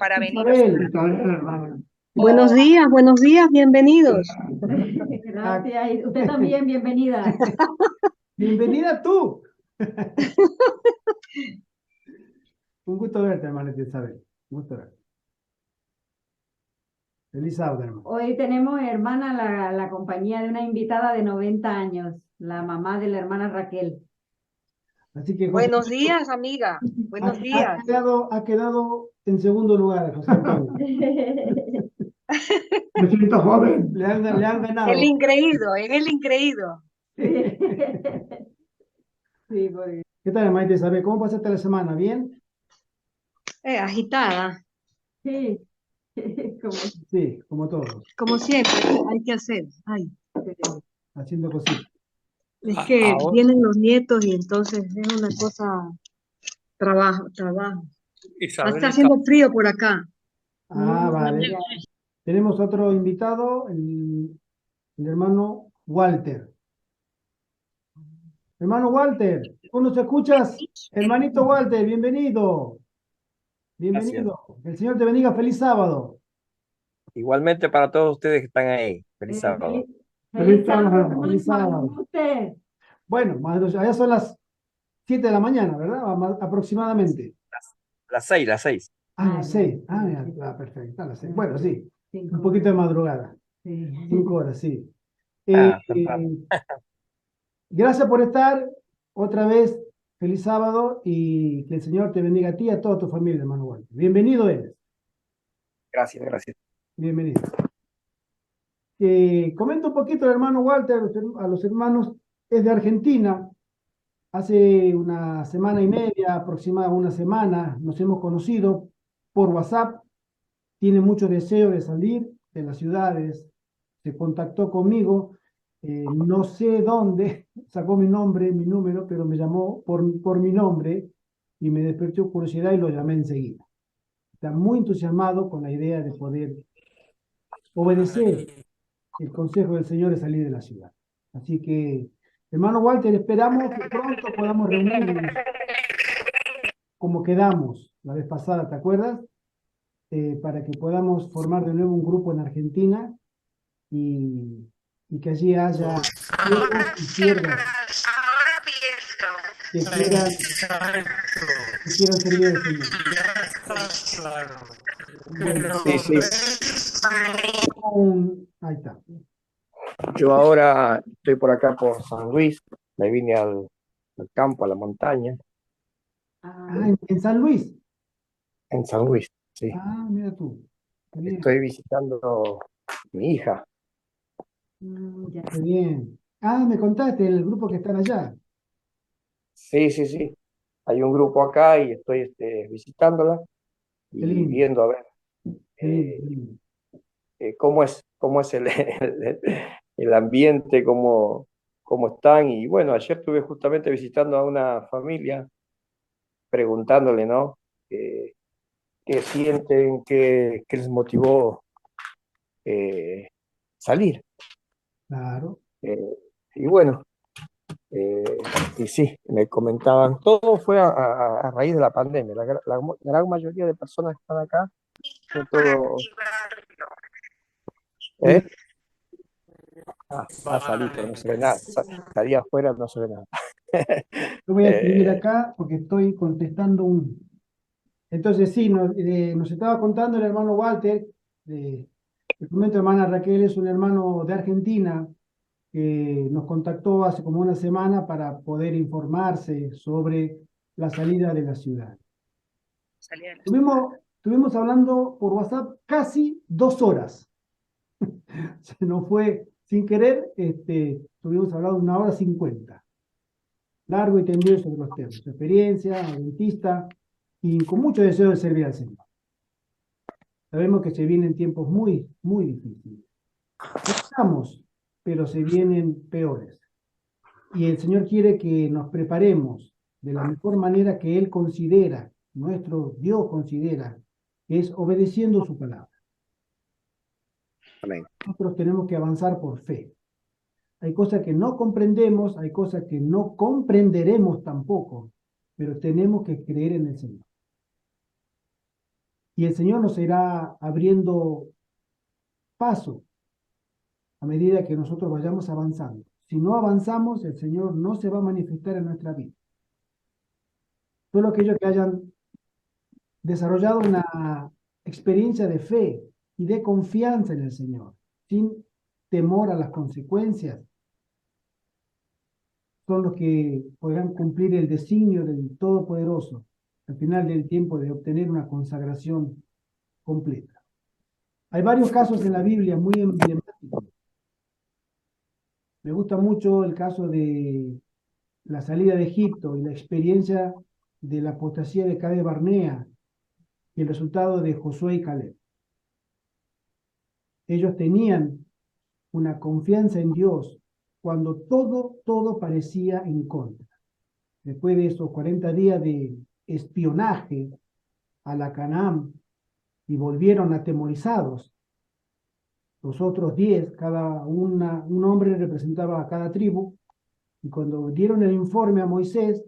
para venir a Isabel, Buenos días, bienvenidos. Gracias. Y usted también, bienvenida. bienvenida tú. Un gusto verte, hermanita Isabel. Un gusto verte. Feliz sábado, hermano. Hoy tenemos, hermana, la compañía de una invitada de 90 años, la mamá de la hermana Raquel. Así que José Buenos días, amiga. Buenos días. ha quedado en segundo lugar, José Antonio. Me siento joven. Le han ganado. El increído, es el increído. Sí, porque... ¿Qué tal, hermanita Isabel? ¿Cómo pasaste la semana? ¿Bien? Agitada, Sí, como... Sí, como todos. como siempre, hay que hacer. Ay, Haciendo cositas. es que Ahora, vienen los nietos y entonces es una cosa, trabajo. Isabel Está está. haciendo frío por acá. Vale. ya. Tenemos otro invitado, el hermano Walter. Hermano Walter, ¿tú nos escuchas? Hermanito Walter, bienvenido. Gracias. Bienvenido. Que el Señor te bendiga. Feliz sábado. Igualmente para todos ustedes que están ahí. Feliz sábado. Feliz sábado, sábado, feliz sábado. hermano. Usted. Bueno, allá son las 7 de la mañana, ¿verdad? Aproximadamente. Las 6. Las 6. Ya, perfecto. Las 6. Bueno, sí. Cinco. Un poquito de madrugada. Sí. 5 horas, sí. Eh, Temprano. Gracias por estar otra vez. Feliz sábado y que el Señor te bendiga a ti y a toda tu familia, hermano Walter. Bienvenido eres. Gracias. Bienvenido. Comento un poquito al hermano Walter, a los hermanos, es de Argentina. Hace una semana y media, aproximadamente una semana, nos hemos conocido por WhatsApp. Tiene mucho deseo de salir de las ciudades. Se contactó conmigo. No sé dónde sacó mi nombre, mi número, pero me llamó por mi nombre y me despertó curiosidad y lo llamé enseguida. Está muy entusiasmado con la idea de poder obedecer el consejo del Señor de salir de la ciudad. Así que, hermano Walter, esperamos que pronto podamos reunirnos como quedamos la vez pasada, ¿te acuerdas? Para que podamos formar de nuevo un grupo en Argentina y que allí haya siervos y siervas que quieran servir al Señor. Bueno, Sí. ahí está. Yo ahora estoy por acá por San Luis. Me vine al campo, a la montaña. En San Luis. En San Luis, sí. Mira tú. Qué bien. Estoy visitando a mi hija. Ya. Qué bien. Me contaste el grupo que están allá. Sí. Hay un grupo acá y estoy visitándola Qué y lindo. viendo a ver Qué lindo, qué lindo. cómo es el ambiente, cómo están. Y bueno, ayer estuve justamente visitando a una familia, preguntándole, ¿no? ¿Qué sienten, qué les motivó salir? Claro. Y bueno, y sí, me comentaban, todo fue a raíz de la pandemia. La gran mayoría de personas que están acá, fue todo... ¿Eh? Salito, no se ve nada. Salí afuera, no se ve nada. Yo voy a escribir Eh, acá porque estoy contestando un... Entonces sí, nos estaba contando el hermano Walter, el comento hermana Raquel es un hermano de Argentina que nos contactó hace como una semana para poder informarse sobre la salida de la ciudad. Estuvimos hablando por WhatsApp casi 2 horas. Se nos fue sin querer, estuvimos hablando 1 hora 50. Largo y tendido sobre los temas, su experiencia, adventista, y con mucho deseo de servir al Señor. Sabemos que se vienen tiempos muy, muy difíciles. Estamos, pero se vienen peores. Y el Señor quiere que nos preparemos de la mejor manera que Él considera, nuestro Dios considera, que es obedeciendo su palabra. amén. Nosotros tenemos que avanzar por fe. Hay cosas que no comprendemos, hay cosas que no comprenderemos tampoco, pero tenemos que creer en el Señor. Y el Señor nos irá abriendo paso a medida que nosotros vayamos avanzando. Si no avanzamos, el Señor no se va a manifestar en nuestra vida. Solo aquellos que hayan desarrollado una experiencia de fe y de confianza en el Señor, sin temor a las consecuencias, son los que podrán cumplir el designio del Todopoderoso al final del tiempo de obtener una consagración completa. Hay varios casos en la Biblia muy emblemáticos. Me gusta mucho el caso de la salida de Egipto y la experiencia de la apostasía de Cades Barnea y el resultado de Josué y Caleb. Ellos tenían una confianza en Dios cuando todo parecía en contra. Después de esos 40 días de espionaje a la Canaán y volvieron atemorizados. Los otros 10, un hombre representaba a cada tribu, y cuando dieron el informe a Moisés,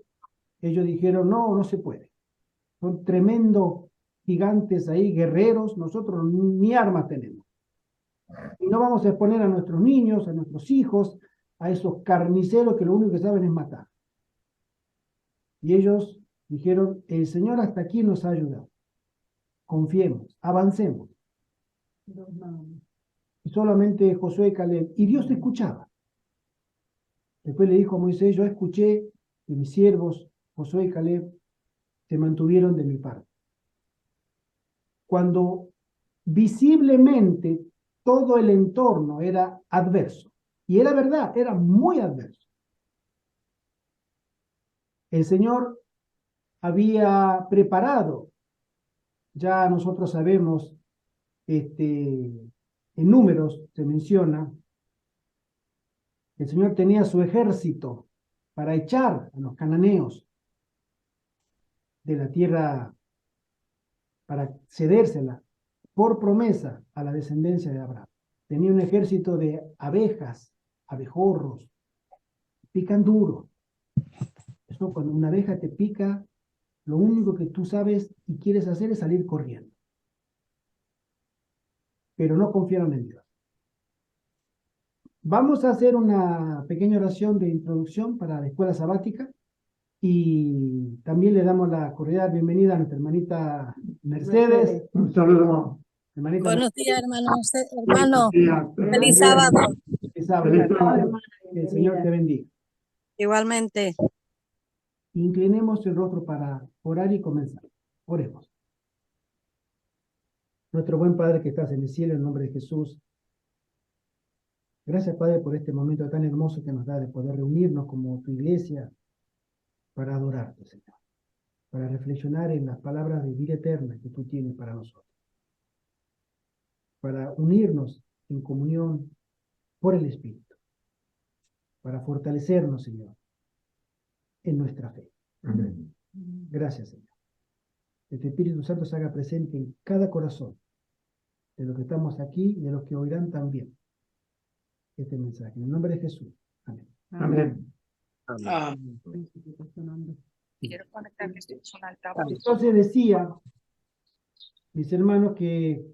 ellos dijeron, no, no se puede. Son tremendos gigantes ahí, guerreros, nosotros ni armas tenemos. Y no vamos a exponer a nuestros niños, a nuestros hijos, a esos carniceros que lo único que saben es matar. Y ellos dijeron, el Señor hasta aquí nos ha ayudado. Confiemos, avancemos. Y solamente Josué y Caleb. Y Dios escuchaba. Después le dijo a Moisés, yo escuché que mis siervos, Josué y Caleb, se mantuvieron de mi parte. Cuando visiblemente todo el entorno era adverso. Y era verdad, era muy adverso. El Señor había preparado, ya nosotros sabemos, en Números se menciona, el Señor tenía su ejército para echar a los cananeos de la tierra, para cedérsela por promesa a la descendencia de Abraham. Tenía un ejército de abejas, abejorros, pican duro. Eso, cuando una abeja te pica, lo único que tú sabes y quieres hacer es salir corriendo. Pero no confiaron en Dios. Vamos a hacer una pequeña oración de introducción para la escuela sabática y también le damos la cordial bienvenida a nuestra hermanita Mercedes. Un saludo. Hermanita Buenos días, hermano. Buenos días. Feliz sábado. Feliz sábado. Feliz sábado. Que el Señor te bendiga. Igualmente. Inclinemos el rostro para orar y comenzar. Oremos. Nuestro buen Padre que estás en el cielo, en nombre de Jesús. Gracias, Padre, por este momento tan hermoso que nos da de poder reunirnos como tu iglesia para adorarte, Señor. Para reflexionar en las palabras de vida eterna que tú tienes para nosotros. Para unirnos en comunión por el Espíritu. Para fortalecernos, Señor, en nuestra fe. Amén. Gracias, Señor. Que tu Espíritu Santo se haga presente en cada corazón de los que estamos aquí y de los que oirán también este mensaje. En el nombre de Jesús. Amén. Amén. Quiero conectar este con altavoz. Entonces decía, mis hermanos, que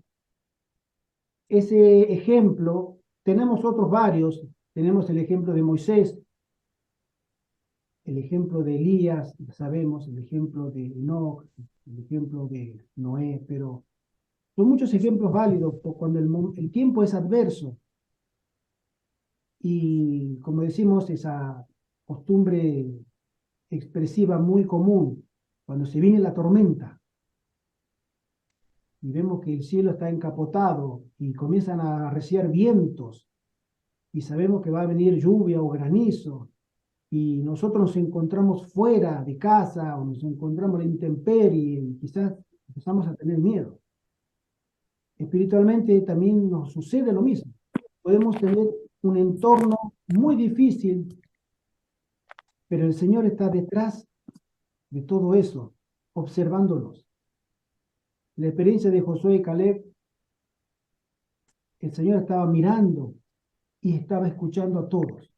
ese ejemplo, tenemos otros varios, tenemos el ejemplo de Moisés, el ejemplo de Elías, ya sabemos, el ejemplo de Enoch, el ejemplo de Noé, pero son muchos ejemplos válidos cuando el tiempo es adverso. Y como decimos, esa costumbre expresiva muy común, cuando se viene la tormenta y vemos que el cielo está encapotado y comienzan a arreciar vientos y sabemos que va a venir lluvia o granizo y nosotros nos encontramos fuera de casa o nos encontramos en la intemperie y quizás empezamos a tener miedo. Espiritualmente también nos sucede lo mismo. Podemos tener un entorno muy difícil, pero el Señor está detrás de todo eso, observándonos. La experiencia de Josué y Caleb, el Señor estaba mirando y estaba escuchando a todos.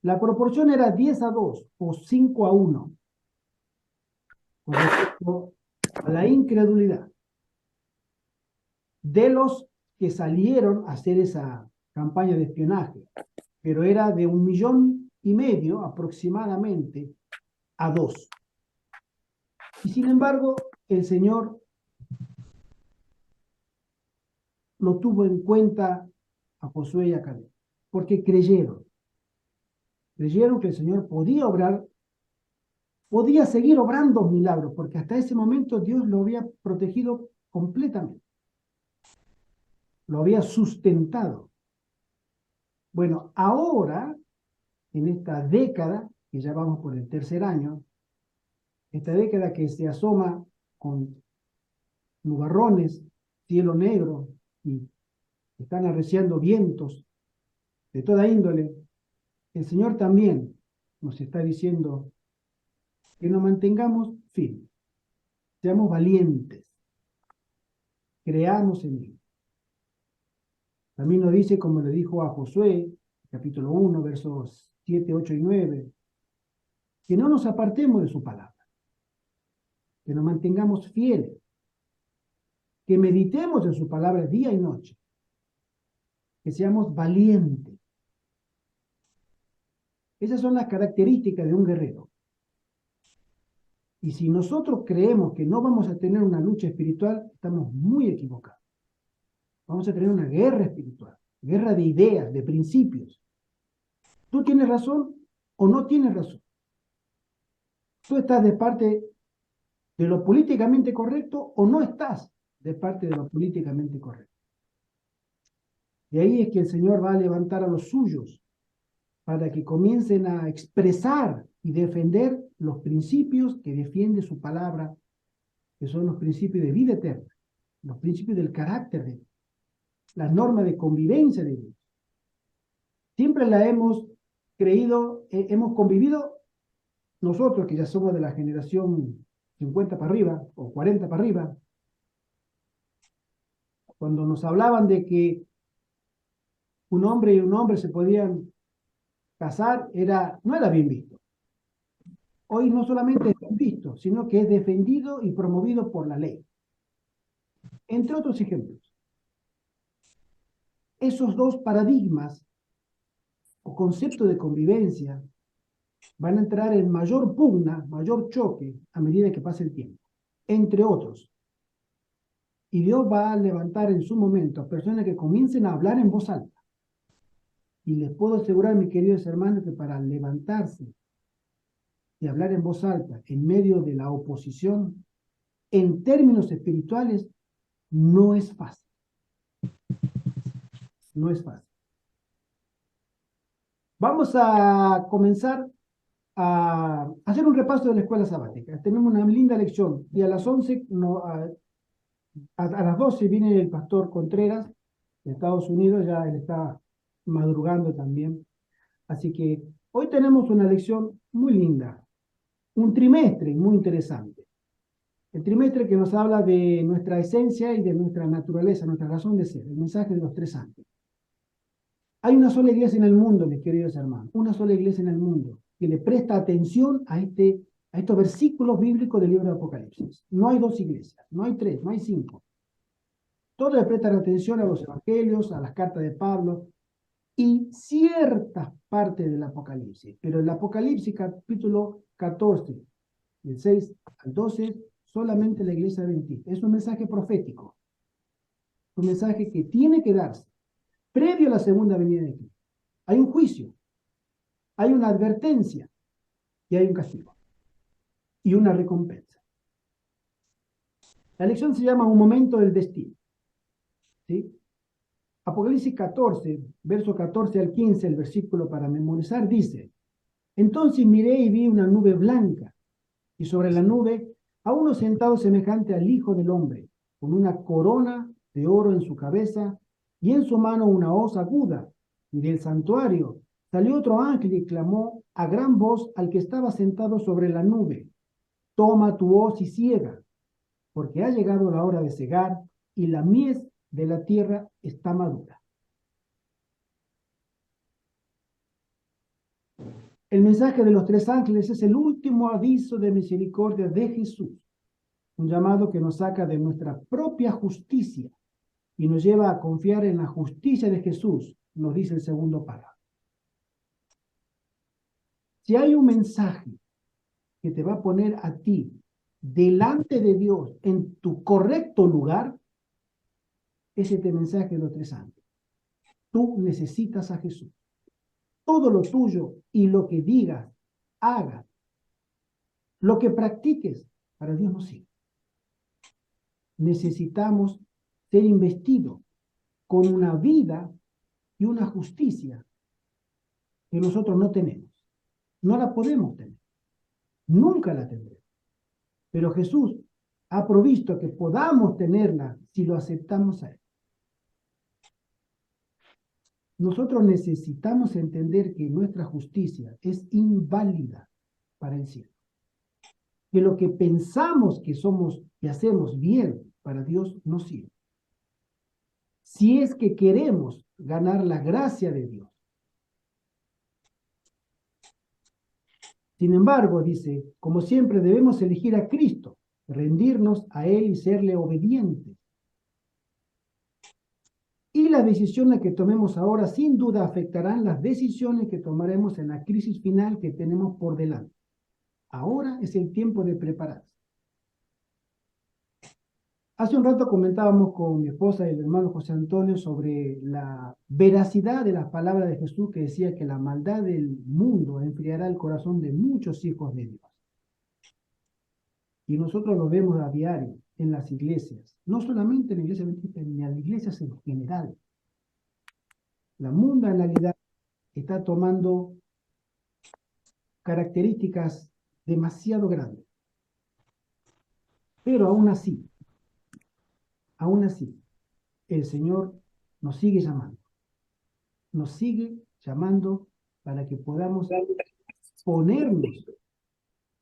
La proporción era 10-2 o 5-1 con respecto a la incredulidad. de los que salieron a hacer esa campaña de espionaje, pero era de 1,5 millones aproximadamente a 2. Y sin embargo, el Señor lo tuvo en cuenta a Josué y a Caleb, porque creyeron que el Señor podía obrar, podía seguir obrando milagros, porque hasta ese momento Dios lo había protegido completamente, lo había sustentado. Bueno, ahora, en esta década, que ya vamos por el tercer año, esta década que se asoma con nubarrones, cielo negro, y están arreciando vientos de toda índole, el Señor también nos está diciendo que nos mantengamos firmes, seamos valientes, creamos en Él. También nos dice, como le dijo a Josué, capítulo 1, versos 7, 8 y 9, que no nos apartemos de su palabra, que nos mantengamos fieles, que meditemos en su palabra día y noche, que seamos valientes. Esas son las características de un guerrero. Y si nosotros creemos que no vamos a tener una lucha espiritual, estamos muy equivocados. Vamos a tener una guerra espiritual, guerra de ideas, de principios. ¿Tú tienes razón o no tienes razón? ¿Tú estás de parte de lo políticamente correcto o no estás de parte de lo políticamente correcto? Y ahí es que el Señor va a levantar a los suyos para que comiencen a expresar y defender los principios que defiende su palabra, que son los principios de vida eterna, los principios del carácter de Dios, las normas de convivencia de Dios. Siempre la hemos creído, hemos convivido nosotros, que ya somos de la generación 50 para arriba o 40 para arriba, cuando nos hablaban de que un hombre y un hombre se podían casar, no era bien visto. Hoy no solamente es bien visto, sino que es defendido y promovido por la ley. Entre otros ejemplos. Esos dos paradigmas o conceptos de convivencia van a entrar en mayor pugna, mayor choque a medida que pase el tiempo, entre otros. Y Dios va a levantar en su momento a personas que comiencen a hablar en voz alta. Y les puedo asegurar, mis queridos hermanos, que para levantarse y hablar en voz alta en medio de la oposición, en términos espirituales, no es fácil. No es fácil. Vamos a comenzar a hacer un repaso de la escuela sabática. Tenemos una linda lección y a las 11, a las 12 viene el pastor Contreras de Estados Unidos, ya él está madrugando también. Así que hoy tenemos una lección muy linda, un trimestre muy interesante. El trimestre que nos habla de nuestra esencia y de nuestra naturaleza, nuestra razón de ser, el mensaje de los 3 ángeles. Hay una sola iglesia en el mundo, mis queridos hermanos, una sola iglesia en el mundo que le presta atención a estos versículos bíblicos del libro de Apocalipsis. No hay 2 iglesias, no hay 3, no hay 5. Todos le prestan atención a los evangelios, a las cartas de Pablo y ciertas partes del Apocalipsis. Pero el Apocalipsis capítulo 14, del 6 al 12, solamente la iglesia adventista. Es un mensaje profético, un mensaje que tiene que darse previo a la segunda venida de Cristo. Hay un juicio, hay una advertencia y hay un castigo y una recompensa. La lección se llama un momento del destino. ¿Sí? Apocalipsis 14, verso 14 al 15, el versículo para memorizar, dice: entonces miré y vi una nube blanca, y sobre la nube a uno sentado semejante al Hijo del Hombre, con una corona de oro en su cabeza, y en su mano una hoz aguda, y del santuario salió otro ángel y clamó a gran voz al que estaba sentado sobre la nube: toma tu hoz y ciega, porque ha llegado la hora de cegar, y la mies de la tierra está madura. El mensaje de los 3 ángeles es el último aviso de misericordia de Jesús, un llamado que nos saca de nuestra propia justicia y nos lleva a confiar en la justicia de Jesús, nos dice el segundo párrafo. Si hay un mensaje que te va a poner a ti delante de Dios en tu correcto lugar, es este mensaje de los 3 años. Tú necesitas a Jesús. Todo lo tuyo y lo que digas, hagas, lo que practiques, para Dios no sirve. Necesitamos ser investidos con una vida y una justicia que nosotros no tenemos. No la podemos tener. Nunca la tendremos. Pero Jesús ha provisto que podamos tenerla si lo aceptamos a Él. Nosotros necesitamos entender que nuestra justicia es inválida para el cielo. Que lo que pensamos que somos y hacemos bien para Dios no sirve. Si es que queremos ganar la gracia de Dios. Sin embargo, dice, como siempre debemos elegir a Cristo, rendirnos a Él y serle obedientes. Y las decisiones que tomemos ahora sin duda afectarán las decisiones que tomaremos en la crisis final que tenemos por delante. Ahora es el tiempo de prepararse. Hace un rato comentábamos con mi esposa y el hermano José Antonio sobre la veracidad de las palabras de Jesús que decía que la maldad del mundo enfriará el corazón de muchos hijos de Dios. Y nosotros lo vemos a diario en las iglesias, no solamente en la iglesia adventista, ni en las iglesias en general. La mundanalidad está tomando características demasiado grandes. Pero aún así, el Señor nos sigue llamando. Nos sigue llamando para que podamos ponernos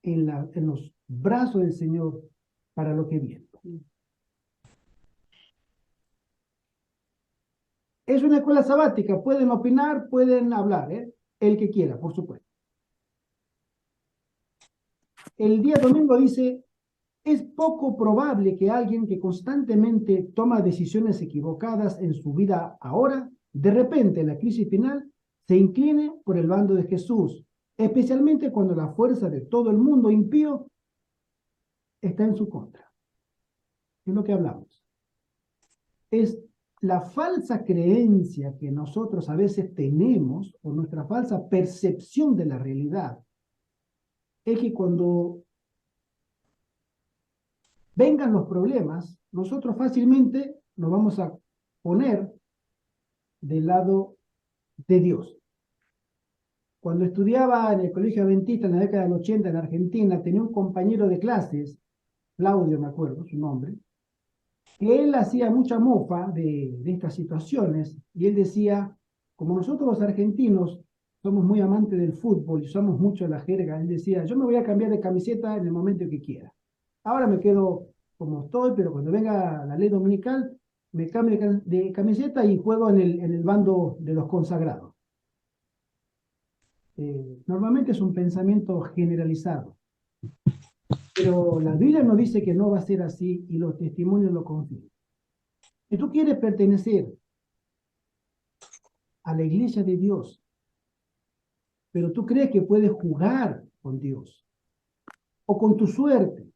en los brazos del Señor para lo que viene. Es una escuela sabática, pueden opinar, pueden hablar, el que quiera, por supuesto. El día domingo dice, es poco probable que alguien que constantemente toma decisiones equivocadas en su vida ahora, de repente en la crisis final, se incline por el bando de Jesús, especialmente cuando la fuerza de todo el mundo impío está en su contra. Es lo que hablamos. Es la falsa creencia que nosotros a veces tenemos, o nuestra falsa percepción de la realidad, es que cuando vengan los problemas, nosotros fácilmente nos vamos a poner del lado de Dios. Cuando estudiaba en el colegio adventista en la década del 80 en Argentina, tenía un compañero de clases, Claudio me acuerdo su nombre, que él hacía mucha mofa de estas situaciones, y él decía, como nosotros los argentinos somos muy amantes del fútbol y usamos mucho la jerga, él decía, yo me voy a cambiar de camiseta en el momento que quiera. Ahora me quedo como estoy, pero cuando venga la ley dominical, me cambio de camiseta y juego en el bando de los consagrados. Normalmente es un pensamiento generalizado, pero la Biblia nos dice que no va a ser así y los testimonios lo confirman. Si tú quieres pertenecer a la iglesia de Dios, pero tú crees que puedes jugar con Dios o con tu suerte,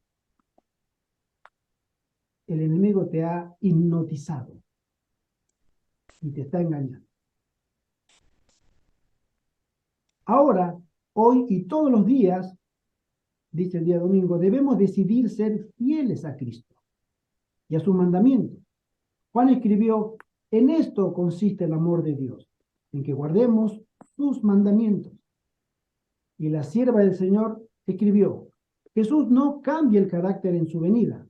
el enemigo te ha hipnotizado y te está engañando. Ahora, hoy y todos los días, dice el día domingo, debemos decidir ser fieles a Cristo y a sus mandamientos. Juan escribió, en esto consiste el amor de Dios, en que guardemos sus mandamientos. Y la sierva del Señor escribió, Jesús no cambia el carácter en su venida.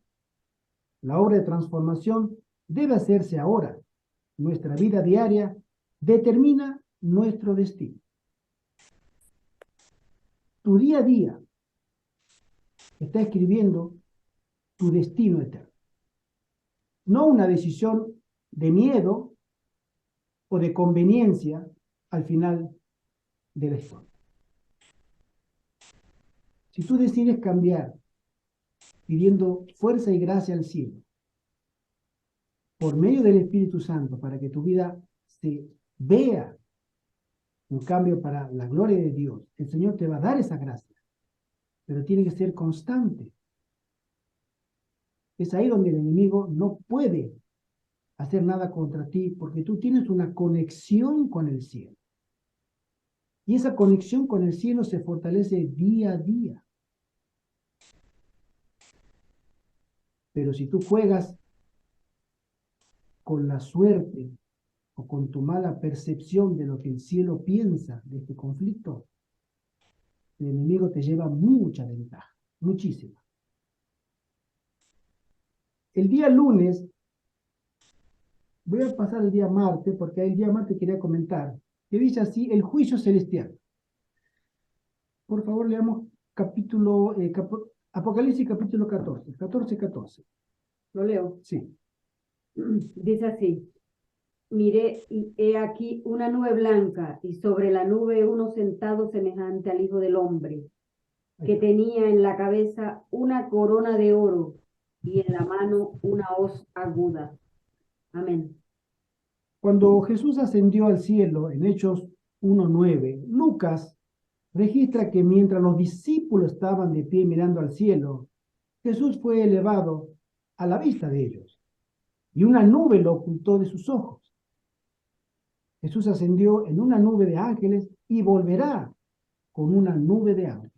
La obra de transformación debe hacerse ahora. Nuestra vida diaria determina nuestro destino. Tu día a día está escribiendo tu destino eterno. No una decisión de miedo o de conveniencia al final de la historia. Si tú decides cambiar pidiendo fuerza y gracia al cielo por medio del Espíritu Santo, para que tu vida se vea un cambio para la gloria de Dios. El Señor te va a dar esa gracia, pero tiene que ser constante. Es ahí donde el enemigo no puede hacer nada contra ti, porque tú tienes una conexión con el cielo. Y esa conexión con el cielo se fortalece día a día. Pero si tú juegas con la suerte o con tu mala percepción de lo que el cielo piensa de este conflicto, el enemigo te lleva mucha ventaja, muchísima. El día lunes, voy a pasar el día martes, porque el día martes quería comentar, que dice así, el juicio celestial. Por favor, leamos Apocalipsis capítulo 14. Lo leo. Sí. Dice así: miré y he aquí una nube blanca, y sobre la nube uno sentado semejante al Hijo del Hombre, que tenía en la cabeza una corona de oro y en la mano una hoz aguda. Amén. Cuando Jesús ascendió al cielo, en Hechos 1:9, Lucas registra que mientras los discípulos estaban de pie mirando al cielo, Jesús fue elevado a la vista de ellos, y una nube lo ocultó de sus ojos. Jesús ascendió en una nube de ángeles y volverá con una nube de ángeles.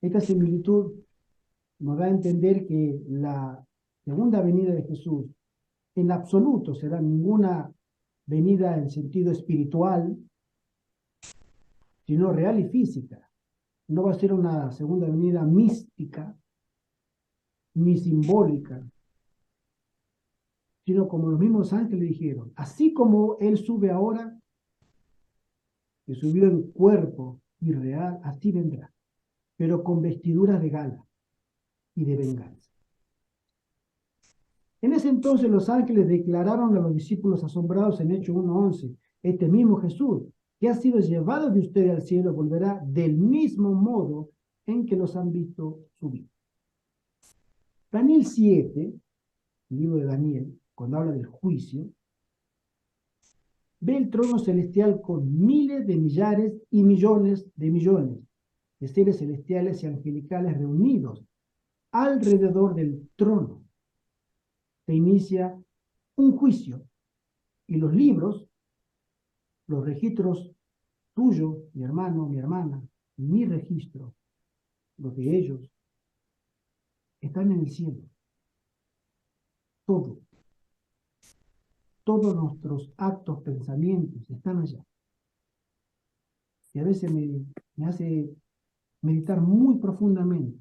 Esta similitud nos da a entender que la segunda venida de Jesús en absoluto será ninguna venida en sentido espiritual, sino real y física. No va a ser una segunda venida mística ni simbólica, sino como los mismos ángeles dijeron, así como Él sube ahora, que subió en cuerpo irreal, así vendrá, pero con vestiduras de gala y de venganza. En ese entonces los ángeles declararon a los discípulos asombrados en Hechos 1:11, este mismo Jesús, que ha sido llevado de ustedes al cielo, volverá del mismo modo en que los han visto subir. Daniel 7, el libro de Daniel, cuando habla del juicio, ve el trono celestial con miles de millares y millones de seres celestiales y angelicales reunidos alrededor del trono. Se inicia un juicio y los libros, los registros tuyos, mi hermano, mi hermana, mi registro, los de ellos, están en el cielo. Todo. Todos nuestros actos, pensamientos están allá. Y a veces me hace meditar muy profundamente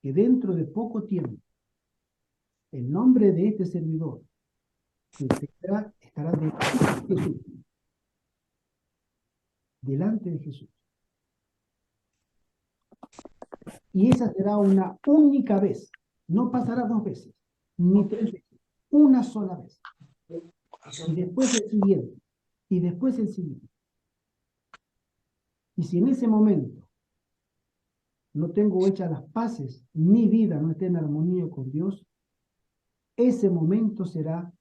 que dentro de poco tiempo el nombre de este servidor estará delante de Jesús. Delante de Jesús. Y esa será una única vez. No pasará 2 veces, ni 3 veces. Una sola vez. Y después el siguiente. Y después el siguiente. Y si en ese momento no tengo hechas las paces, mi vida no está en armonía con Dios, ese momento será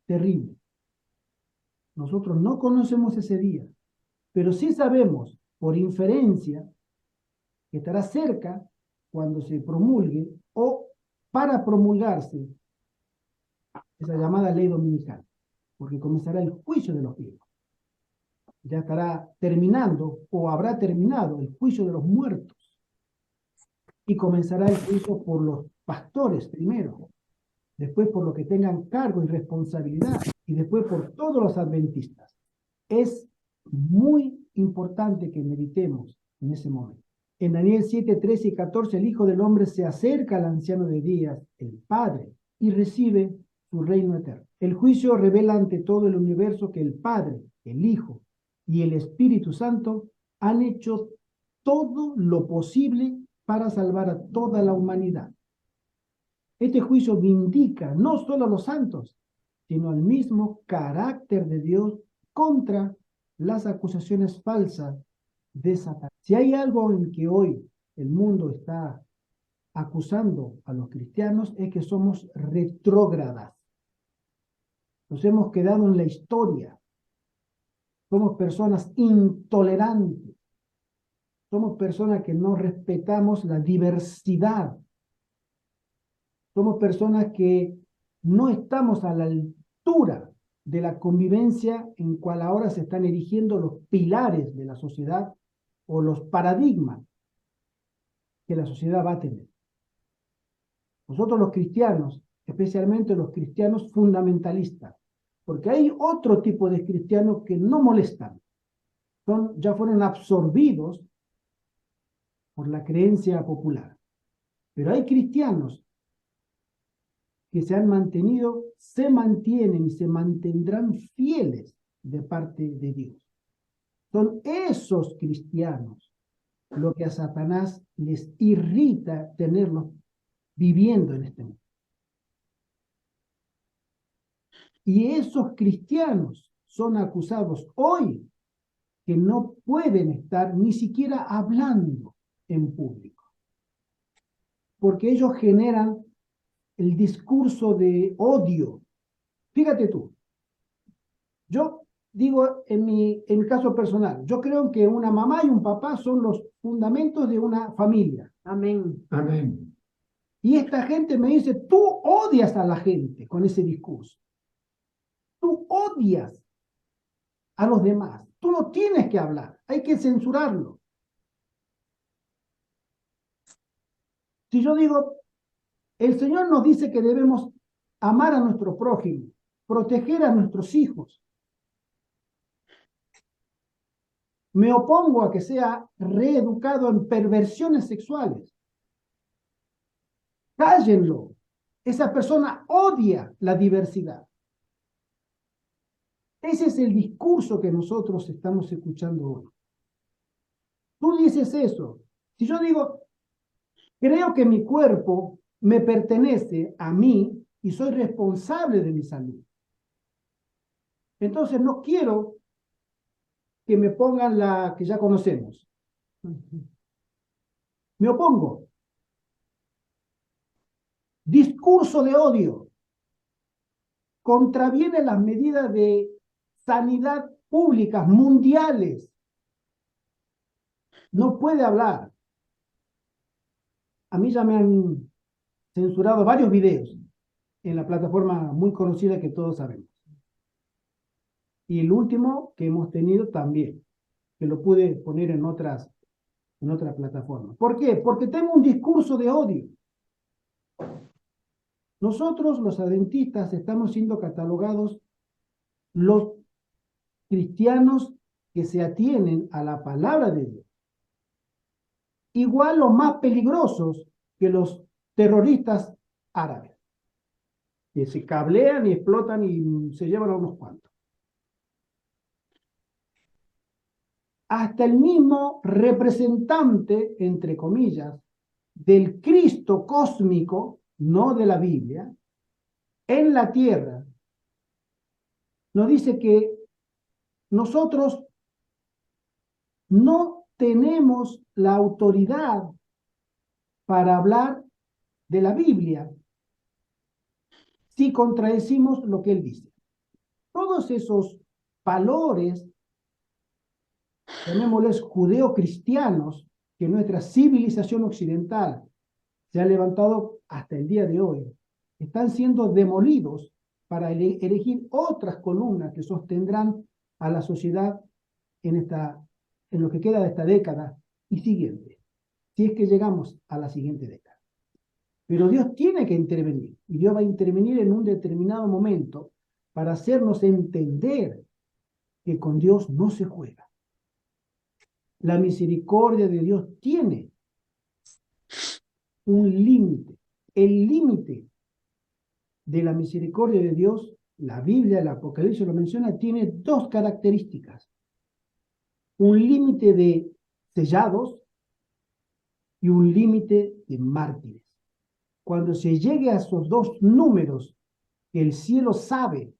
terrible. Nosotros no conocemos ese día, pero sí sabemos por inferencia que estará cerca cuando se promulgue o para promulgarse esa llamada ley dominical, porque comenzará el juicio de los vivos. Ya estará terminando o habrá terminado el juicio de los muertos y comenzará el juicio por los pastores primero, después por los que tengan cargo y responsabilidad y después por todos los adventistas. Es muy importante que meditemos en ese momento. En Daniel 7, 13 y 14, el Hijo del Hombre se acerca al anciano de días, el Padre, y recibe su reino eterno. El juicio revela ante todo el universo que el Padre, el Hijo y el Espíritu Santo han hecho todo lo posible para salvar a toda la humanidad. Este juicio vindica no solo a los santos, sino al mismo carácter de Dios contra las acusaciones falsas de Satanás. Si hay algo en que hoy el mundo está acusando a los cristianos es que somos retrógradas. Nos hemos quedado en la historia. Somos personas intolerantes. Somos personas que no respetamos la diversidad. Somos personas que no estamos a la altura de la convivencia en cual ahora se están erigiendo los pilares de la sociedad o los paradigmas que la sociedad va a tener. Nosotros los cristianos, especialmente los cristianos fundamentalistas, porque hay otro tipo de cristianos que no molestan, ya fueron absorbidos por la creencia popular. Pero hay cristianos que se han mantenido, se mantienen y se mantendrán fieles de parte de Dios. Son esos cristianos lo que a Satanás les irrita tenerlos viviendo en este mundo. Y esos cristianos son acusados hoy que no pueden estar ni siquiera hablando en público, porque ellos generan el discurso de odio. Fíjate tú, yo digo en mi caso personal, yo creo que una mamá y un papá son los fundamentos de una familia. Amén. Amén. Y esta gente me dice, tú odias a la gente con ese discurso. Tú odias a los demás. Tú no tienes que hablar, hay que censurarlo. Si yo digo, el Señor nos dice que debemos amar a nuestro prójimo, proteger a nuestros hijos. Me opongo a que sea reeducado en perversiones sexuales. Cállenlo. Esa persona odia la diversidad. Ese es el discurso que nosotros estamos escuchando hoy. Tú dices eso. Si yo digo, creo que mi cuerpo me pertenece a mí y soy responsable de mi salud. Entonces no quiero que me pongan la que ya conocemos. Me opongo. Discurso de odio. Contraviene las medidas de sanidad públicas mundiales. No puede hablar. A mí ya me han censurado varios videos en la plataforma muy conocida que todos sabemos. Y el último que hemos tenido también, que lo pude poner en otras plataformas. ¿Por qué? Porque tengo un discurso de odio. Nosotros, los adventistas, estamos siendo catalogados los cristianos que se atienen a la palabra de Dios. Igual los más peligrosos que los terroristas árabes, que se cablean y explotan y se llevan a unos cuantos. Hasta el mismo representante, entre comillas, del Cristo cósmico, no de la Biblia, en la tierra, nos dice que nosotros no tenemos la autoridad para hablar de la Biblia si contradecimos lo que él dice. Todos esos valores, llamémosles judeo-cristianos, que nuestra civilización occidental se ha levantado hasta el día de hoy, están siendo demolidos para erigir otras columnas que sostendrán a la sociedad en lo que queda de esta década y siguiente, si es que llegamos a la siguiente década. Pero Dios tiene que intervenir, y Dios va a intervenir en un determinado momento para hacernos entender que con Dios no se juega. La misericordia de Dios tiene un límite. El límite de la misericordia de Dios, la Biblia, el Apocalipsis lo menciona, tiene dos características. Un límite de sellados y un límite de mártires. Cuando se llegue a esos dos números, que el cielo sabe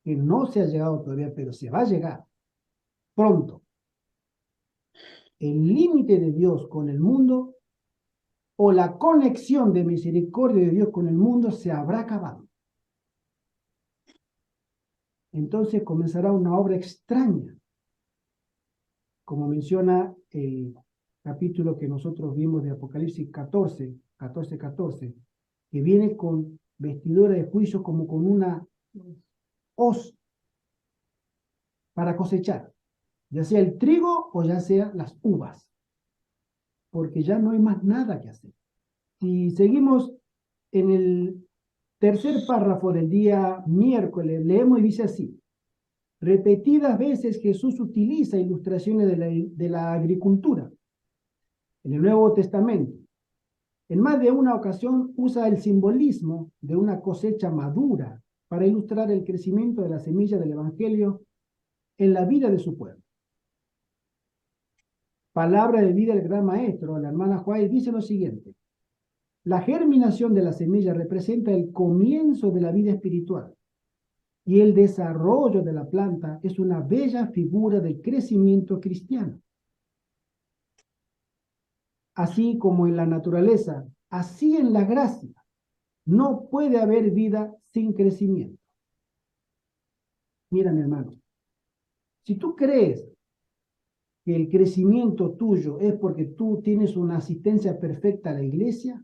que no se ha llegado todavía, pero se va a llegar pronto, el límite de Dios con el mundo o la conexión de misericordia de Dios con el mundo se habrá acabado. entonces comenzará una obra extraña, como menciona el capítulo que nosotros vimos de Apocalipsis 14, que viene con vestidura de juicio como con una hoz para cosechar, ya sea el trigo o ya sea las uvas, porque ya no hay más nada que hacer. Si seguimos en el tercer párrafo del día miércoles, leemos y dice así: repetidas veces Jesús utiliza ilustraciones de la agricultura en el Nuevo Testamento. En más de una ocasión usa el simbolismo de una cosecha madura para ilustrar el crecimiento de la semilla del Evangelio en la vida de su pueblo. Palabra de vida del gran maestro, la hermana White, dice lo siguiente: la germinación de la semilla representa el comienzo de la vida espiritual y el desarrollo de la planta es una bella figura del crecimiento cristiano. Así como en la naturaleza, así en la gracia, no puede haber vida sin crecimiento. Mira, mi hermano, si tú crees que el crecimiento tuyo es porque tú tienes una asistencia perfecta a la iglesia,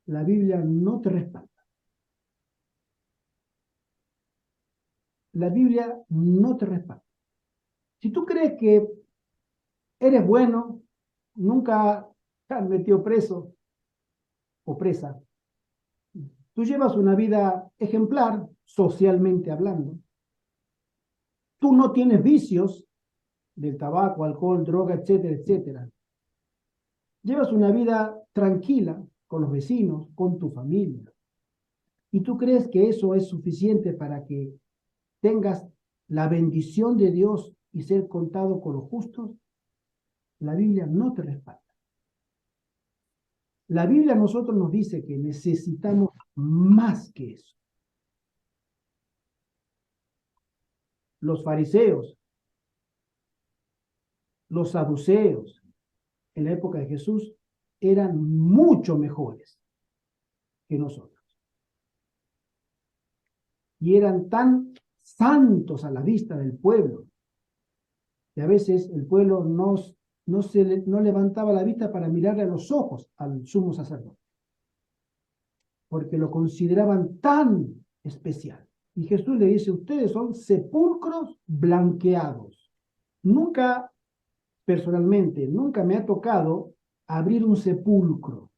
la Biblia no te respalda. La Biblia no te respalda. Si tú crees que eres bueno, nunca te han metido preso o presa, tú llevas una vida ejemplar, socialmente hablando, tú no tienes vicios del tabaco, alcohol, droga, etcétera, etcétera. Llevas una vida tranquila con los vecinos, con tu familia. ¿Y tú crees que eso es suficiente para que tengas la bendición de Dios y ser contado con los justos? La Biblia no te respalda. La Biblia a nosotros nos dice que necesitamos más que eso. Los fariseos, los saduceos, en la época de Jesús, eran mucho mejores que nosotros. Y eran tan santos a la vista del pueblo, que a veces el pueblo no levantaba la vista para mirarle a los ojos al sumo sacerdote, porque lo consideraban tan especial. Y Jesús le dice: ustedes son sepulcros blanqueados. Nunca, personalmente, nunca me ha tocado abrir un sepulcro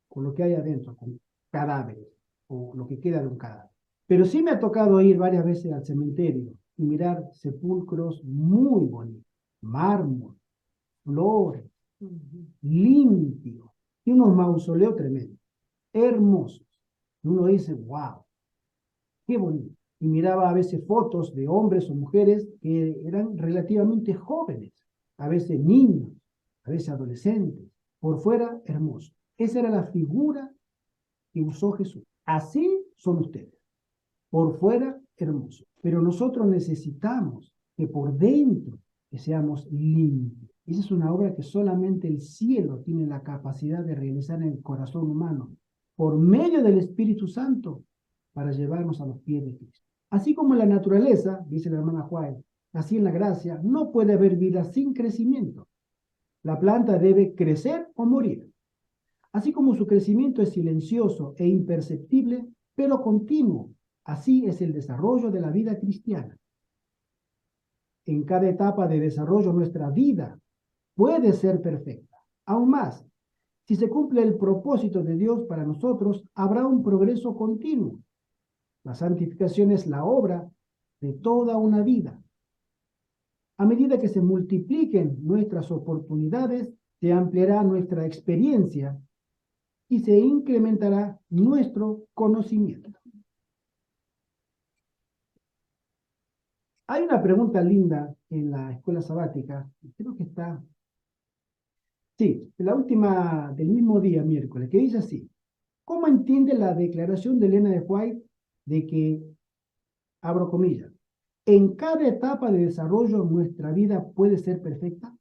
con lo que hay adentro, con cadáveres, o lo que queda de un cadáver. Pero sí me ha tocado ir varias veces al cementerio y mirar sepulcros muy bonitos, mármol, flores, limpios, y unos mausoleos tremendos, hermosos. Y uno dice: wow, qué bonito. Y miraba a veces fotos de hombres o mujeres que eran relativamente jóvenes, a veces niños, a veces adolescentes, por fuera hermosos. Esa era la figura que usó Jesús. Así son ustedes, por fuera hermosos. Pero nosotros necesitamos que por dentro que seamos limpios. Esa es una obra que solamente el cielo tiene la capacidad de realizar en el corazón humano, por medio del Espíritu Santo, para llevarnos a los pies de Cristo. Así como en la naturaleza, dice la hermana White, así en la gracia, no puede haber vida sin crecimiento. La planta debe crecer o morir. Así como su crecimiento es silencioso e imperceptible, pero continuo, así es el desarrollo de la vida cristiana. En cada etapa de desarrollo nuestra vida puede ser perfecta. Aún más, si se cumple el propósito de Dios para nosotros, habrá un progreso continuo. La santificación es la obra de toda una vida. A medida que se multipliquen nuestras oportunidades, se ampliará nuestra experiencia y se incrementará nuestro conocimiento. Hay una pregunta linda en la escuela sabática, creo que está, sí, la última del mismo día, miércoles, que dice así: ¿cómo entiende la declaración de Elena de White de que, abro comillas, en cada etapa de desarrollo nuestra vida puede ser perfecta?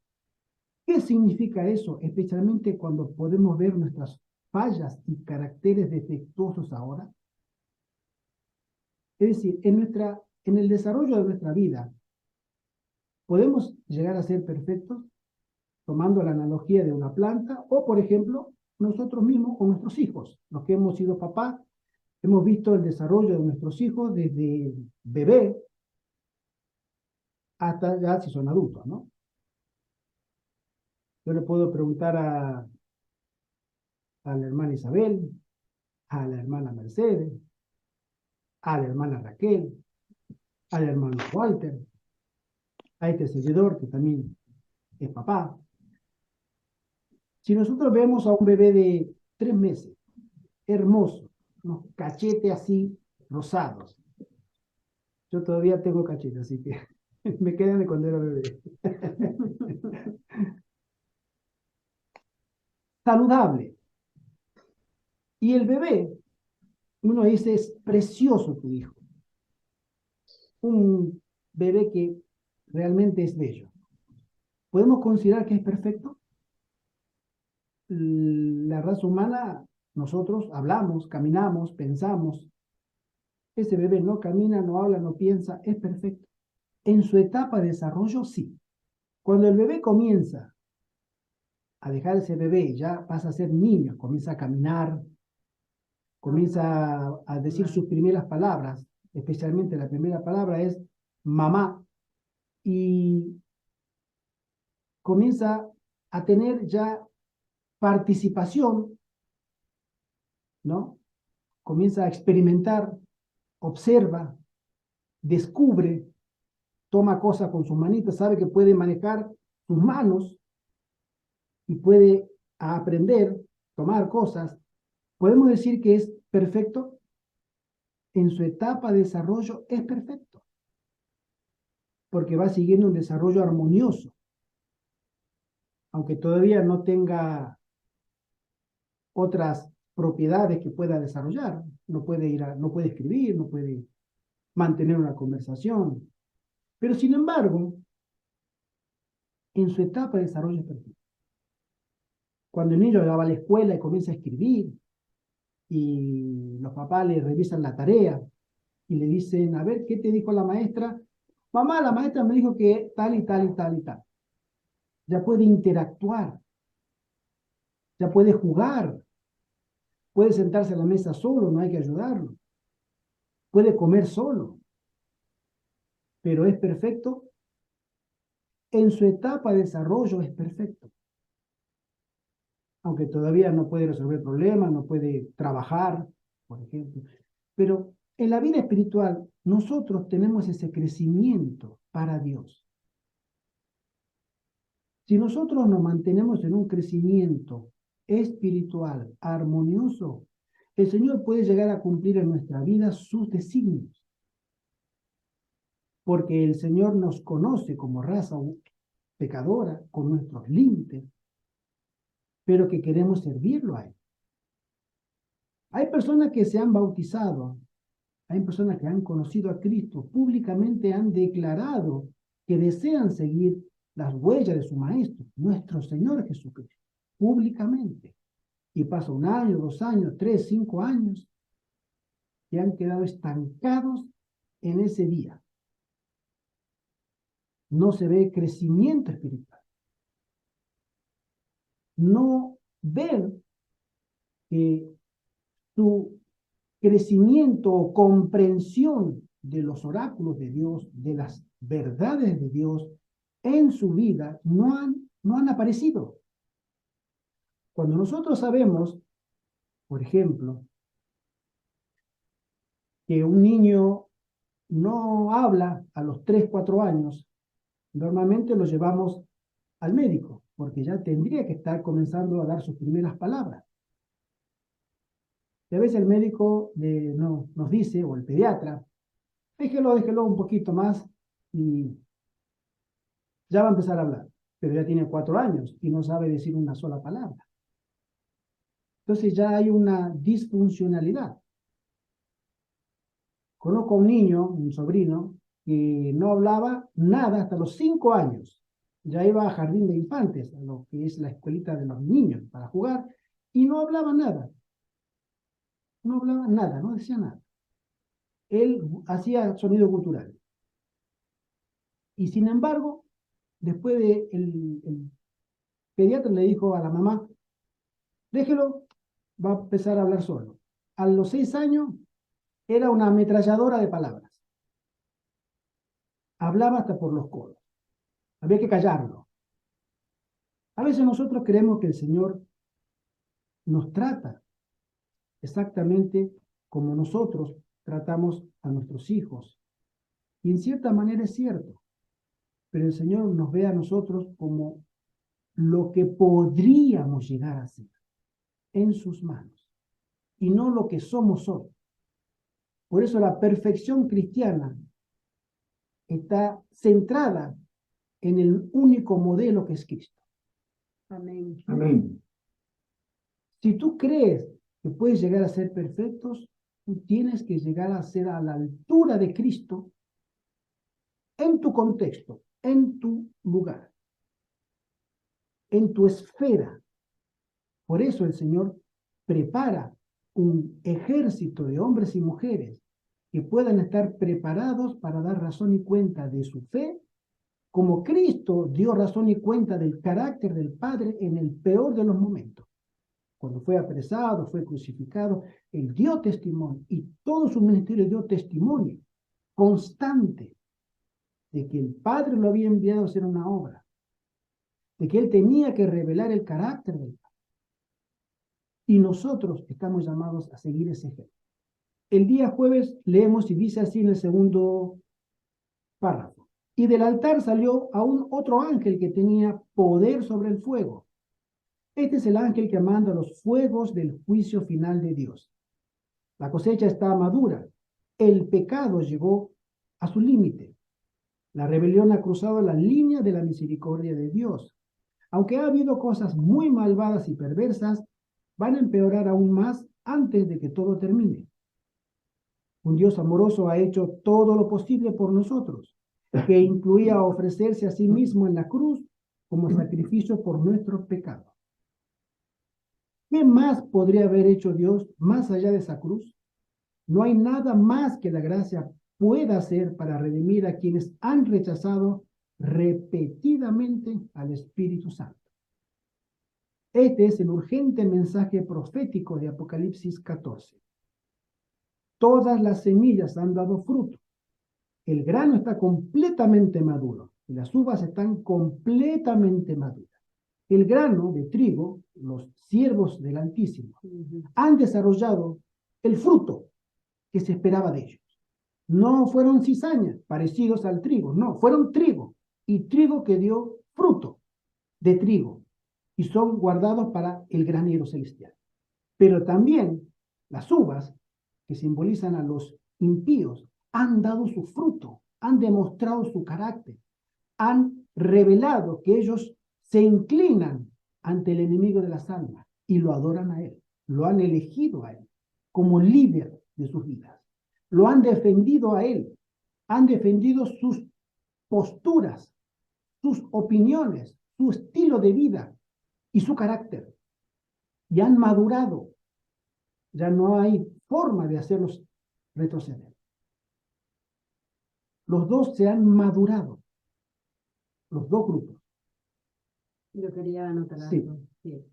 ¿Qué significa eso, especialmente cuando podemos ver nuestras fallas y caracteres defectuosos ahora? Es decir, en el desarrollo de nuestra vida, podemos llegar a ser perfectos tomando la analogía de una planta o, por ejemplo, nosotros mismos con nuestros hijos, los que hemos sido papás, hemos visto el desarrollo de nuestros hijos desde bebé hasta ya si son adultos, ¿no? Yo le puedo preguntar a la hermana Isabel, a la hermana Mercedes, a la hermana Raquel, al hermano Walter, a este seguidor que también es papá. Si nosotros vemos a un bebé de 3 meses, hermoso, unos cachetes así rosados. Yo todavía tengo cachetes, así que me quedan de cuando era bebé. Saludable. Y el bebé, uno dice, es precioso tu hijo. Un bebé que realmente es bello. ¿Podemos considerar que es perfecto? La raza humana, nosotros hablamos, caminamos, pensamos. Ese bebé no camina, no habla, no piensa, es perfecto. En su etapa de desarrollo, sí. Cuando el bebé comienza a dejar ese bebé, ya pasa a ser niño, comienza a caminar, comienza a decir sus primeras palabras, especialmente la primera palabra es mamá, y comienza a tener ya participación, ¿no? Comienza a experimentar, observa, descubre, toma cosas con sus manitas, sabe que puede manejar sus manos y puede aprender, tomar cosas. ¿Podemos decir que es perfecto? En su etapa de desarrollo es perfecto, porque va siguiendo un desarrollo armonioso, aunque todavía no tenga otras propiedades que pueda desarrollar. No puede no puede escribir, no puede mantener una conversación. Pero sin embargo, en su etapa de desarrollo es perfecto. Cuando el niño ya va a la escuela y comienza a escribir, y los papás le revisan la tarea y le dicen, a ver, ¿qué te dijo la maestra? Mamá, la maestra me dijo que tal y tal y tal y tal. Ya puede interactuar, ya puede jugar, puede sentarse a la mesa solo, no hay que ayudarlo, puede comer solo, pero es perfecto. En su etapa de desarrollo es perfecto, aunque todavía no puede resolver problemas, no puede trabajar, por ejemplo. Pero en la vida espiritual nosotros tenemos ese crecimiento para Dios. Si nosotros nos mantenemos en un crecimiento espiritual armonioso, el Señor puede llegar a cumplir en nuestra vida sus designios. Porque el Señor nos conoce como raza pecadora, con nuestros límites, pero que queremos servirlo a Él. Hay personas que se han bautizado, hay personas que han conocido a Cristo, públicamente han declarado que desean seguir las huellas de su Maestro, nuestro Señor Jesucristo, públicamente. Y pasa 1 año, 2 años, 3, 5 años, y han quedado estancados en ese día. No se ve crecimiento espiritual. No ven que su crecimiento o comprensión de los oráculos de Dios, de las verdades de Dios en su vida no han aparecido. Cuando nosotros sabemos, por ejemplo, que un niño no habla a los 3, 4 años, normalmente lo llevamos al médico, porque ya tendría que estar comenzando a dar sus primeras palabras. Y a veces el médico nos dice, o el pediatra, déjelo un poquito más y ya va a empezar a hablar, pero ya tiene 4 años y no sabe decir una sola palabra. Entonces ya hay una disfuncionalidad. Conozco a un niño, un sobrino, que no hablaba nada hasta los 5 años. Ya iba a jardín de infantes, a lo que es la escuelita de los niños, para jugar, y no hablaba nada. No hablaba nada, no decía nada. él hacía sonido gutural. Y sin embargo, después de el pediatra le dijo a la mamá, déjelo, va a empezar a hablar solo. A los 6 años era una ametralladora de palabras. Hablaba hasta por los codos. Había que callarlo. A veces nosotros creemos que el Señor nos trata exactamente como nosotros tratamos a nuestros hijos. Y en cierta manera es cierto, pero el Señor nos ve a nosotros como lo que podríamos llegar a ser en sus manos y no lo que somos hoy. Por eso la perfección cristiana está centrada en el único modelo que es Cristo. Amén. Amén. Si tú crees que puedes llegar a ser perfectos, tú tienes que llegar a ser a la altura de Cristo en tu contexto, en tu lugar, en tu esfera. Por eso el Señor prepara un ejército de hombres y mujeres que puedan estar preparados para dar razón y cuenta de su fe, como Cristo dio razón y cuenta del carácter del Padre en el peor de los momentos. Cuando fue apresado, fue crucificado, él dio testimonio y todo su ministerio dio testimonio constante de que el Padre lo había enviado a hacer una obra, de que él tenía que revelar el carácter del Padre. Y nosotros estamos llamados a seguir ese ejemplo. El día jueves leemos y dice así en el segundo párrafo. Y del altar salió aún otro ángel que tenía poder sobre el fuego. Este es el ángel que manda los fuegos del juicio final de Dios. La cosecha está madura. El pecado llegó a su límite. La rebelión ha cruzado la línea de la misericordia de Dios. Aunque ha habido cosas muy malvadas y perversas, van a empeorar aún más antes de que todo termine. Un Dios amoroso ha hecho todo lo posible por nosotros, que incluía ofrecerse a sí mismo en la cruz como sacrificio por nuestros pecados. ¿Qué más podría haber hecho Dios más allá de esa cruz? No hay nada más que la gracia pueda hacer para redimir a quienes han rechazado repetidamente al Espíritu Santo. Este es el urgente mensaje profético de Apocalipsis 14. Todas las semillas han dado fruto. El grano está completamente maduro y las uvas están completamente maduras. El grano de trigo, los siervos del Altísimo, han desarrollado el fruto que se esperaba de ellos. No fueron cizañas parecidos al trigo, no, fueron trigo, y trigo que dio fruto de trigo, y son guardados para el granero celestial. Pero también las uvas, que simbolizan a los impíos, han dado su fruto, han demostrado su carácter, han revelado que ellos se inclinan ante el enemigo de las almas y lo adoran a él, lo han elegido a él como líder de sus vidas, lo han defendido a él, han defendido sus posturas, sus opiniones, su estilo de vida y su carácter, y han madurado. Ya no hay forma de hacerlos retroceder. Los dos se han madurado, los dos grupos. Yo quería anotar Sí. algo, sí.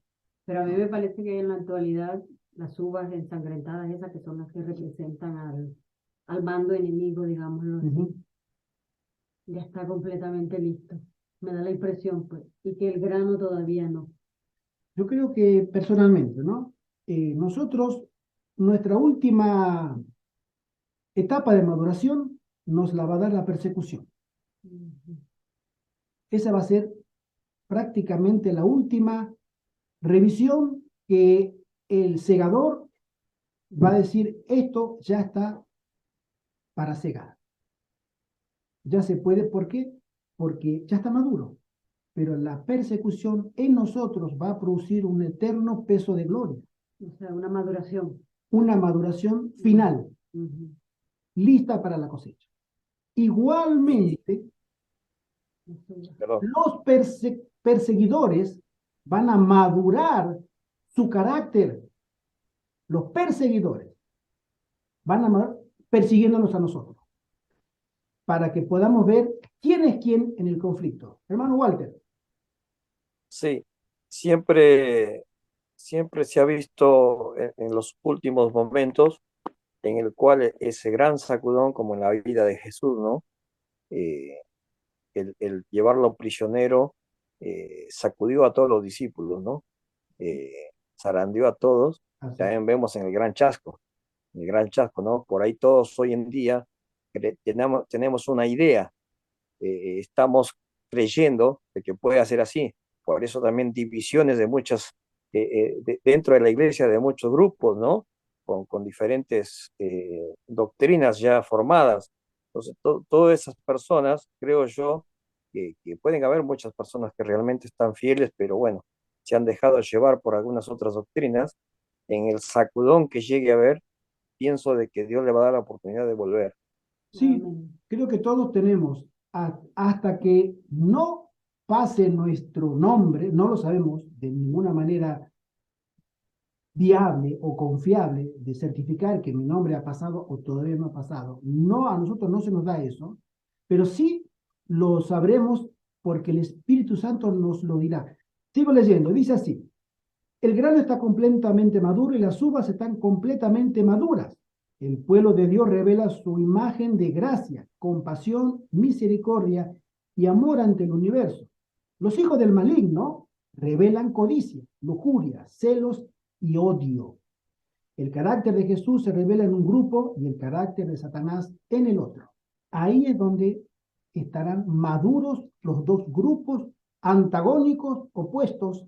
Pero a mí me parece que en la actualidad las uvas ensangrentadas, esas que son las que representan al bando enemigo, digámoslo así, ya está completamente listo. Me da la impresión, pues, y que el grano todavía no. Yo creo que personalmente, ¿no? Nosotros, nuestra última etapa de maduración nos la va a dar la persecución. Esa va a ser prácticamente la última revisión que el segador va a decir, esto ya está para cegar. Ya se puede, ¿por qué? Porque ya está maduro. Pero la persecución en nosotros va a producir un eterno peso de gloria. O sea, una maduración. Una maduración final, lista para la cosecha. Igualmente, Perdón. los perseguidores van a madurar su carácter. Los perseguidores van a madurar, persiguiéndonos a nosotros, para que podamos ver quién es quién en el conflicto. Hermano Walter. Sí, siempre, siempre se ha visto en los últimos momentos en el cual ese gran sacudón, como en la vida de Jesús, ¿no? Eh, el llevarlo prisionero sacudió a todos los discípulos, ¿no? Zarandeó a todos. Así. También vemos en el gran chasco, ¿no? Por ahí todos hoy en día tenemos una idea, estamos creyendo de que puede ser así. Por eso también divisiones de muchas, dentro de la iglesia, de muchos grupos, ¿no? Con diferentes doctrinas ya formadas. Entonces, todas esas personas, creo yo, que pueden haber muchas personas que realmente están fieles, pero bueno, se han dejado llevar por algunas otras doctrinas. En el sacudón que llegue a ver, pienso de que Dios le va a dar la oportunidad de volver. Sí, Amén. creo que todos tenemos, hasta que no pase nuestro nombre, no lo sabemos de ninguna manera viable o confiable de certificar que mi nombre ha pasado o todavía no ha pasado. No, a nosotros no se nos da eso, pero sí lo sabremos porque el Espíritu Santo nos lo dirá. Sigo leyendo, dice así: el grano está completamente maduro y las uvas están completamente maduras. El pueblo de Dios revela su imagen de gracia, compasión, misericordia y amor ante el universo. Los hijos del maligno revelan codicia, lujuria, celos y odio. El carácter de Jesús se revela en un grupo y el carácter de Satanás en el otro. Ahí es donde estarán maduros los dos grupos antagónicos, opuestos,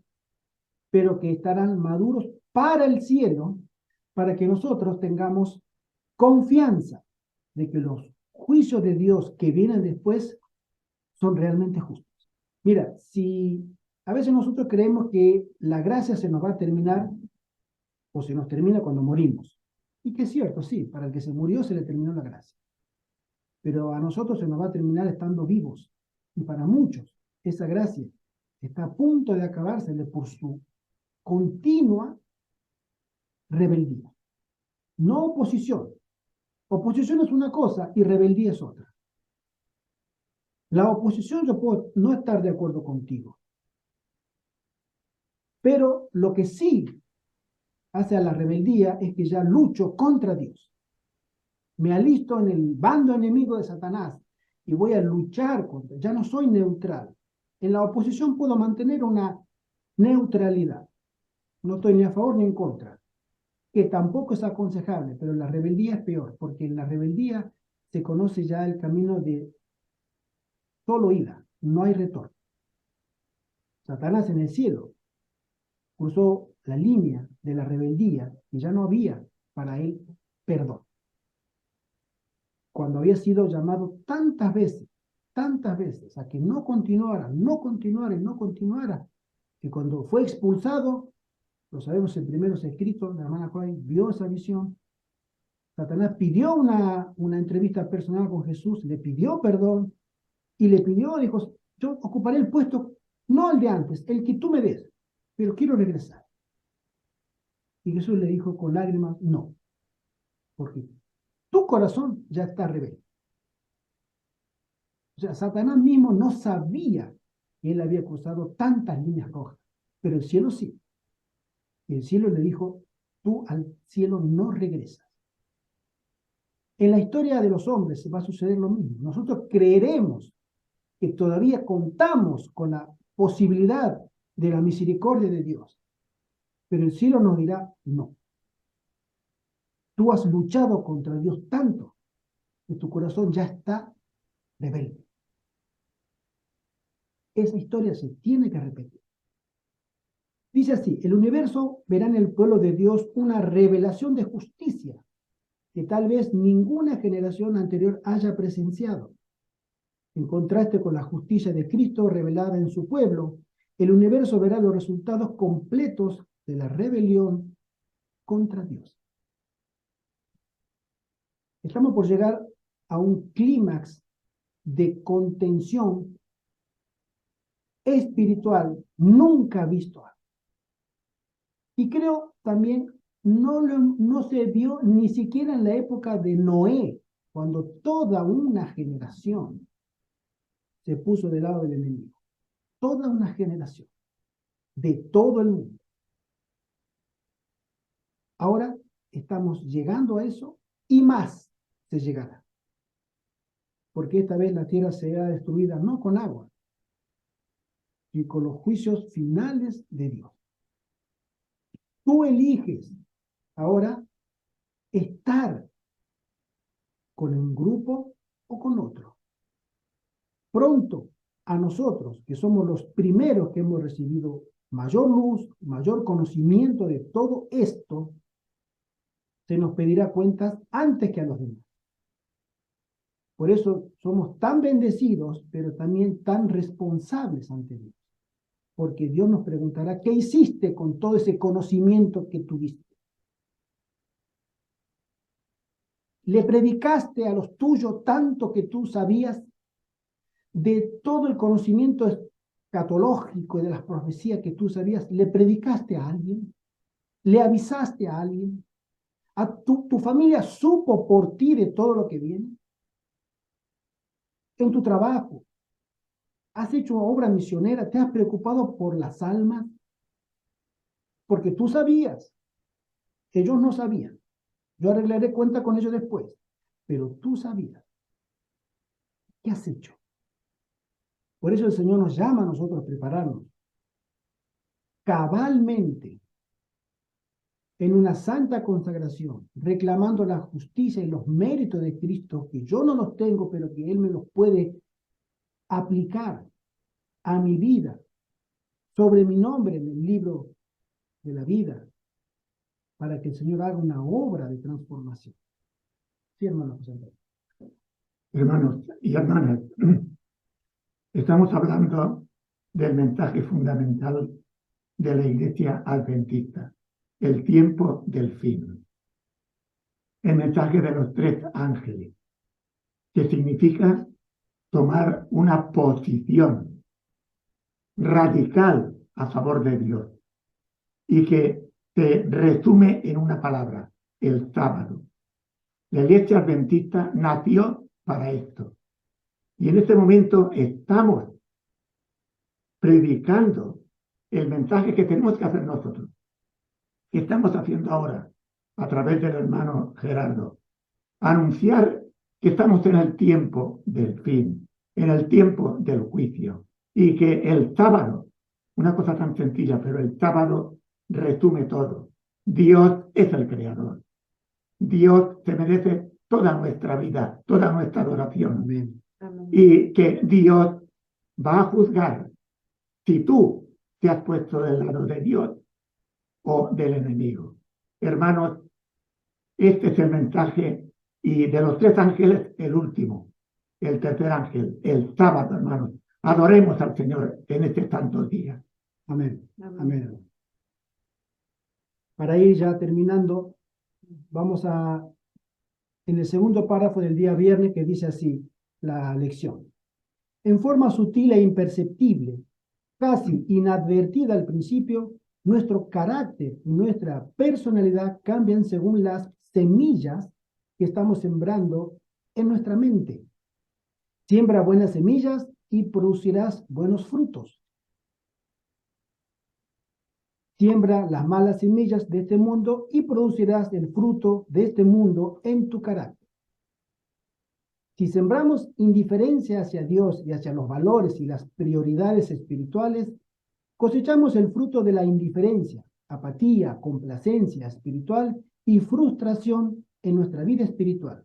pero que estarán maduros para el cielo, para que nosotros tengamos confianza de que los juicios de Dios que vienen después son realmente justos. Mira, si a veces nosotros creemos que la gracia se nos va a terminar o se nos termina cuando morimos, y que es cierto, sí, para el que se murió se le terminó la gracia, pero a nosotros se nos va a terminar estando vivos, y para muchos esa gracia está a punto de acabársele por su continua rebeldía. No oposición. Oposición es una cosa y rebeldía es otra. La oposición, yo puedo no estar de acuerdo contigo, pero lo que sí hace a la rebeldía es que ya lucho contra Dios. Me alisto en el bando enemigo de Satanás y voy a luchar contra. Ya no soy neutral. En la oposición puedo mantener una neutralidad. No estoy ni a favor ni en contra, que tampoco es aconsejable, pero la rebeldía es peor, porque en la rebeldía se conoce ya el camino de solo ida, no hay retorno. Satanás en el cielo cruzó la línea de la rebeldía y ya no había para él perdón. Cuando había sido llamado tantas veces a que no continuara, no continuara y no continuara, que cuando fue expulsado, lo sabemos en primeros escritos, la hermana Joy vio esa visión. Satanás pidió una entrevista personal con Jesús, le pidió perdón y le pidió, dijo, yo ocuparé el puesto, no el de antes, el que tú me des, pero quiero regresar. Y Jesús le dijo con lágrimas, no, porque tu corazón ya está rebelde. O sea, Satanás mismo no sabía que él había cruzado tantas líneas rojas, pero el cielo sí. Y el cielo le dijo, tú al cielo no regresas. En la historia de los hombres va a suceder lo mismo. Nosotros creeremos que todavía contamos con la posibilidad de la misericordia de Dios, pero el cielo nos dirá, no. Tú has luchado contra Dios tanto que tu corazón ya está rebelde. Esa historia se tiene que repetir. Dice así, el universo verá en el pueblo de Dios una revelación de justicia que tal vez ninguna generación anterior haya presenciado. En contraste con la justicia de Cristo revelada en su pueblo, el universo verá los resultados completos de la rebelión contra Dios. Estamos por llegar a un clímax de contención espiritual nunca visto antes. Y creo también no se vio ni siquiera en la época de Noé, cuando toda una generación se puso del lado del enemigo. Toda una generación de todo el mundo. Ahora estamos llegando a eso y más se llegará. Porque esta vez la tierra será destruida no con agua, sino con los juicios finales de Dios. Tú eliges ahora estar con un grupo o con otro. Pronto a nosotros, que somos los primeros que hemos recibido mayor luz, mayor conocimiento de todo esto, se nos pedirá cuentas antes que a los demás. Por eso somos tan bendecidos, pero también tan responsables ante Dios. Porque Dios nos preguntará, ¿qué hiciste con todo ese conocimiento que tuviste? ¿Le predicaste a los tuyos tanto que tú sabías de todo el conocimiento escatológico y de las profecías que tú sabías? ¿Le predicaste a alguien? ¿Le avisaste a alguien? ¿A tu familia supo por ti de todo lo que viene? En tu trabajo, ¿has hecho obra misionera? ¿Te has preocupado por las almas? Porque tú sabías, ellos no sabían. Yo arreglaré cuenta con ellos después, pero tú sabías. ¿Qué has hecho? Por eso el Señor nos llama a nosotros a prepararnos cabalmente en una santa consagración, reclamando la justicia y los méritos de Cristo, que yo no los tengo, pero que Él me los puede aplicar a mi vida, sobre mi nombre en el libro de la vida, para que el Señor haga una obra de transformación. Sí, hermano José Antonio. Hermanos y hermanas, estamos hablando del mensaje fundamental de la Iglesia Adventista, el tiempo del fin. El mensaje de los 3 ángeles, que significa tomar una posición radical a favor de Dios y que se resume en una palabra, el sábado. La Iglesia Adventista nació para esto. Y en este momento estamos predicando el mensaje que tenemos que hacer nosotros, que estamos haciendo ahora a través del hermano Gerardo. Anunciar que estamos en el tiempo del fin, en el tiempo del juicio, y que el sábado, una cosa tan sencilla, pero el sábado resume todo. Dios es el creador. Dios se merece toda nuestra vida, toda nuestra adoración. Amén. Amén. Y que Dios va a juzgar si tú te has puesto del lado de Dios o del enemigo. Hermanos, este es el mensaje, y de los 3 ángeles, el último, el tercer ángel, el sábado, hermanos. Adoremos al Señor en este santo día. Amén. Amén. Amén. Para ir ya terminando, vamos en el segundo párrafo del día viernes, que dice así la lección. En forma sutil e imperceptible, casi inadvertida al principio, nuestro carácter y nuestra personalidad cambian según las semillas que estamos sembrando en nuestra mente. Siembra buenas semillas y producirás buenos frutos. Siembra las malas semillas de este mundo y producirás el fruto de este mundo en tu carácter. Si sembramos indiferencia hacia Dios y hacia los valores y las prioridades espirituales, cosechamos el fruto de la indiferencia, apatía, complacencia espiritual y frustración en nuestra vida espiritual.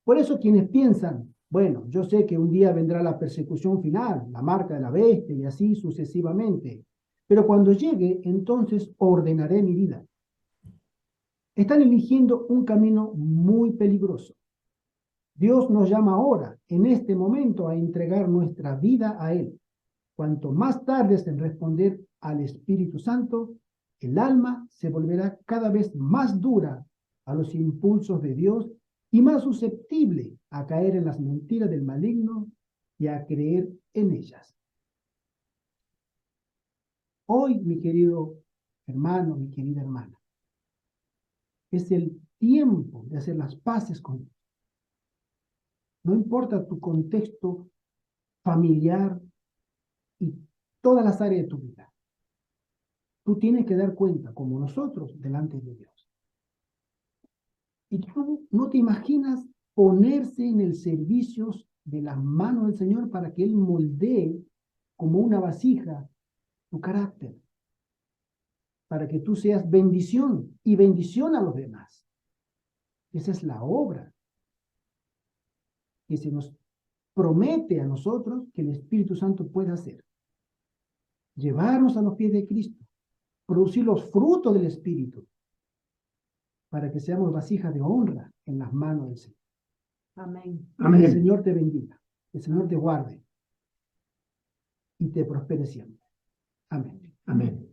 Por eso quienes piensan, bueno, yo sé que un día vendrá la persecución final, la marca de la bestia y así sucesivamente, pero cuando llegue, entonces ordenaré mi vida. Están eligiendo un camino muy peligroso. Dios nos llama ahora, en este momento, a entregar nuestra vida a Él. Cuanto más tardes en responder al Espíritu Santo, el alma se volverá cada vez más dura a los impulsos de Dios y más susceptible a caer en las mentiras del maligno y a creer en ellas. Hoy, mi querido hermano, mi querida hermana, Es el tiempo de hacer las paces con Dios. No importa tu contexto familiar y todas las áreas de tu vida. Tú tienes que dar cuenta, como nosotros, delante de Dios. Y tú no te imaginas ponerse en el servicio de las manos del Señor para que Él moldee como una vasija tu carácter, para que tú seas bendición y bendición a los demás. Esa es la obra que se nos promete a nosotros que el Espíritu Santo puede hacer. Llevarnos a los pies de Cristo, producir los frutos del Espíritu, para que seamos vasijas de honra en las manos del Señor. Amén. Que el Amén. Señor te bendiga, que el Señor te guarde y te prospere siempre. Amén. Amén.